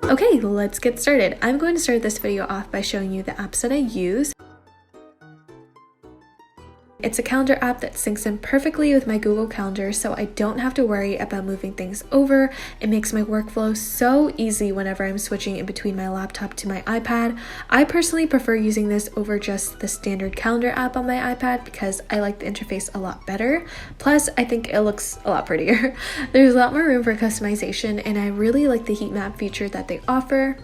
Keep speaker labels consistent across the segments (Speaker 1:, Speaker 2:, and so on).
Speaker 1: Okay, let's get started. I'm going to start this video off by showing you the apps that I use. It's a calendar app that syncs in perfectly with my Google Calendar, so I don't have to worry about moving things over. It makes my workflow so easy whenever I'm switching in between my laptop to my iPad. I personally prefer using this over just the standard calendar app on my iPad because I like the interface a lot better. Plus, I think it looks a lot prettier. There's a lot more room for customization, and I really like the heat map feature that they offer.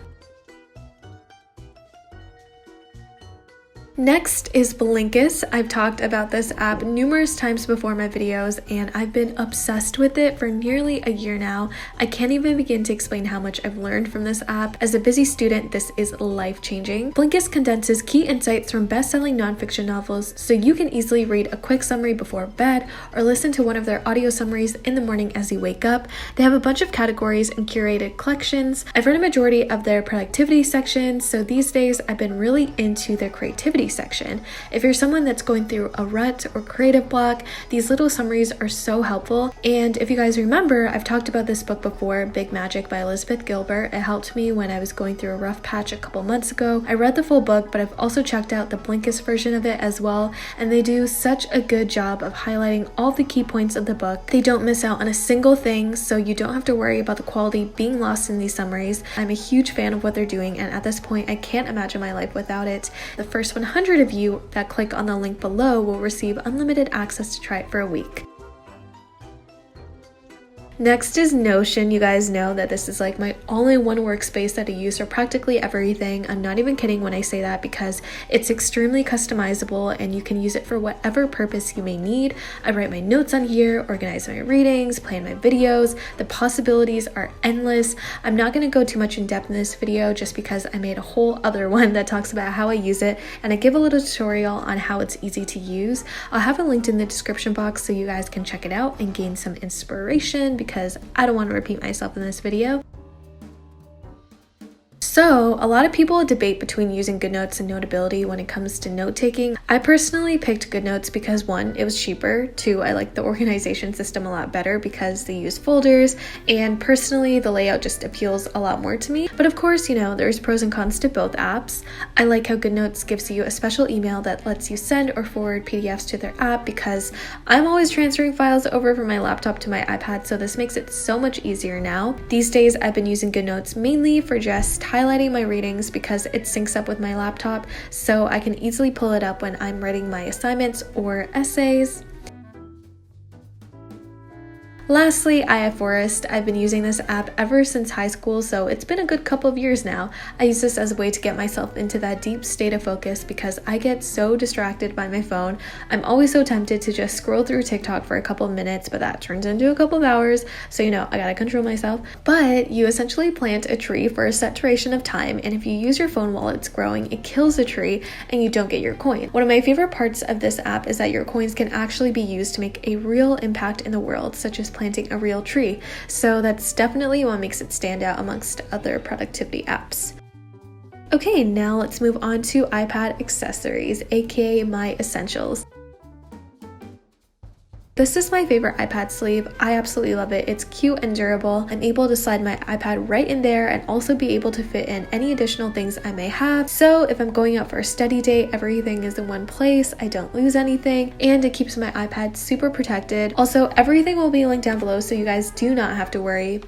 Speaker 1: Next is Blinkist. I've talked about this app numerous times before in my videos, and I've been obsessed with it for nearly a year now. I can't even begin to explain how much I've learned from this app. As a busy student, this is life-changing. Blinkist condenses key insights from best-selling nonfiction novels, so you can easily read a quick summary before bed or listen to one of their audio summaries in the morning as you wake up. They have a bunch of categories and curated collections. I've read a majority of their productivity section, so these days I've been really into their creativity section. If you're someone that's going through a rut or creative block, these little summaries are so helpful. And if you guys remember, I've talked about this book before, Big Magic by Elizabeth Gilbert. It helped me when I was going through a rough patch a couple months ago. I read the full book, but I've also checked out the Blinkist version of it as well, and they do such a good job of highlighting all the key points of the book. They don't miss out on a single thing, so you don't have to worry about the quality being lost in these summaries. I'm a huge fan of what they're doing, and at this point I can't imagine my life without it. The first 100 of you that click on the link below will receive unlimited access to try it for a week. Next is Notion. You guys know that this is like my all-in-one workspace that I use for practically everything. I'm not even kidding when I say that because it's extremely customizable and you can use it for whatever purpose you may need. I write my notes on here, organize my readings, plan my videos. The possibilities are endless. I'm not going to go too much in depth in this video just because I made a whole other one that talks about how I use it, and I give a little tutorial on how it's easy to use. I'll have it linked in the description box so you guys can check it out and gain some inspiration, because I don't want to repeat myself in this video. So, a lot of people debate between using Goodnotes and Notability when it comes to note-taking. I personally picked Goodnotes because 1, it was cheaper, 2, I like the organization system a lot better because they use folders, and personally the layout just appeals a lot more to me. But of course, you know, there's pros and cons to both apps. I like how Goodnotes gives you a special email that lets you send or forward PDFs to their app because I'm always transferring files over from my laptop to my iPad, so this makes it so much easier now. These days I've been using Goodnotes mainly for just highlighting my readings because it syncs up with my laptop, so I can easily pull it up when I'm writing my assignments or essays. Lastly, I have Forest. I've been using this app ever since high school, so it's been a good couple of years now. I use this as a way to get myself into that deep state of focus because I get so distracted by my phone. I'm always so tempted to just scroll through TikTok for a couple of minutes, but that turns into a couple of hours, so you know, I gotta control myself. But you essentially plant a tree for a set duration of time, and if you use your phone while it's growing, it kills the tree and you don't get your coin. One of my favorite parts of this app is that your coins can actually be used to make a real impact in the world, such as planting a real tree. So that's definitely what makes it stand out amongst other productivity apps. Okay, now let's move on to iPad accessories, aka my essentials. This is my favorite iPad sleeve. I absolutely love it. It's cute and durable. I'm able to slide my iPad right in there and also be able to fit in any additional things I may have. So if I'm going out for a study day, everything is in one place. I don't lose anything, and it keeps my iPad super protected. Also, everything will be linked down below, so you guys do not have to worry.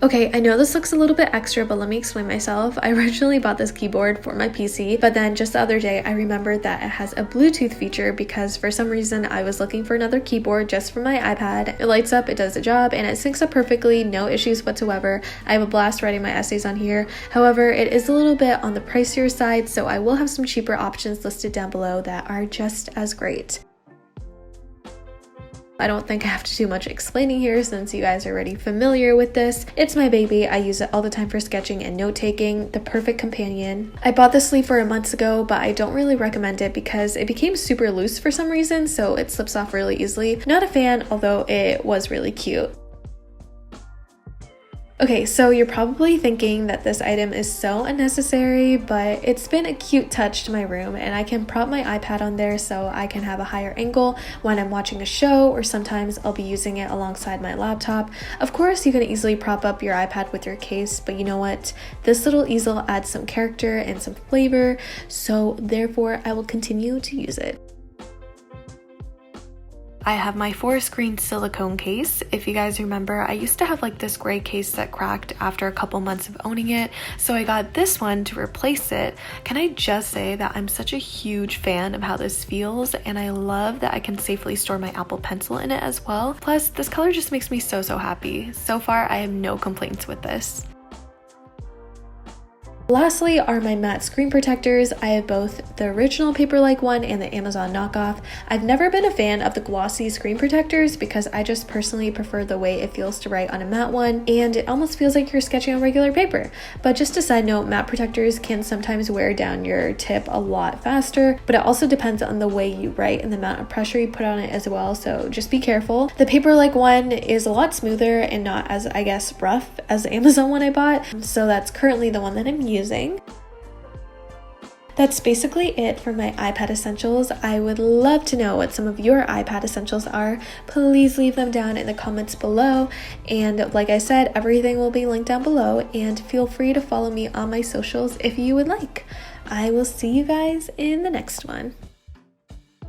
Speaker 1: Okay, I know this looks a little bit extra, but let me explain myself. I originally bought this keyboard for my PC, but then just the other day I remembered that it has a Bluetooth feature because for some reason I was looking for another keyboard just for my iPad. It lights up, it does the job, and it syncs up perfectly, no issues whatsoever. I have a blast writing my essays on here. However, it is a little bit on the pricier side, so I will have some cheaper options listed down below that are just as great. I don't think I have to do much explaining here since you guys are already familiar with this. It's my baby. I use it all the time for sketching and note-taking, the perfect companion. I bought this sleeve for a month ago, but I don't really recommend it because it became super loose for some reason, so it slips off really easily. Not a fan, although it was really cute. Okay, so you're probably thinking that this item is so unnecessary, but it's been a cute touch to my room, and I can prop my iPad on there so I can have a higher angle when I'm watching a show, or sometimes I'll be using it alongside my laptop. Of course, you can easily prop up your iPad with your case, but you know what? This little easel adds some character and some flavor, so therefore I will continue to use it. I have my 4-screen silicone case. If you guys remember, I used to have like this gray case that cracked after a couple months of owning it, so I got this one to replace it. Can I just say that I'm such a huge fan of how this feels, and I love that I can safely store my Apple Pencil in it as well. Plus, this color just makes me so happy. So far, I have no complaints with this. Lastly are my matte screen protectors. I have both the original Paper-Like one and the Amazon knockoff. I've never been a fan of the glossy screen protectors because I just personally prefer the way it feels to write on a matte one, and it almost feels like you're sketching on regular paper. But just a side note, matte protectors can sometimes wear down your tip a lot faster, but it also depends on the way you write and the amount of pressure you put on it as well, so just be careful. The Paper-Like one is a lot smoother and not as, I guess, rough as the Amazon one I bought, so that's currently the one that I'm using. That's basically it for my iPad essentials. I would love to know what some of your iPad essentials are. Please leave them down in the comments below. And like I said, everything will be linked down below, and feel free to follow me on my socials if you would like. I will see you guys in the next one.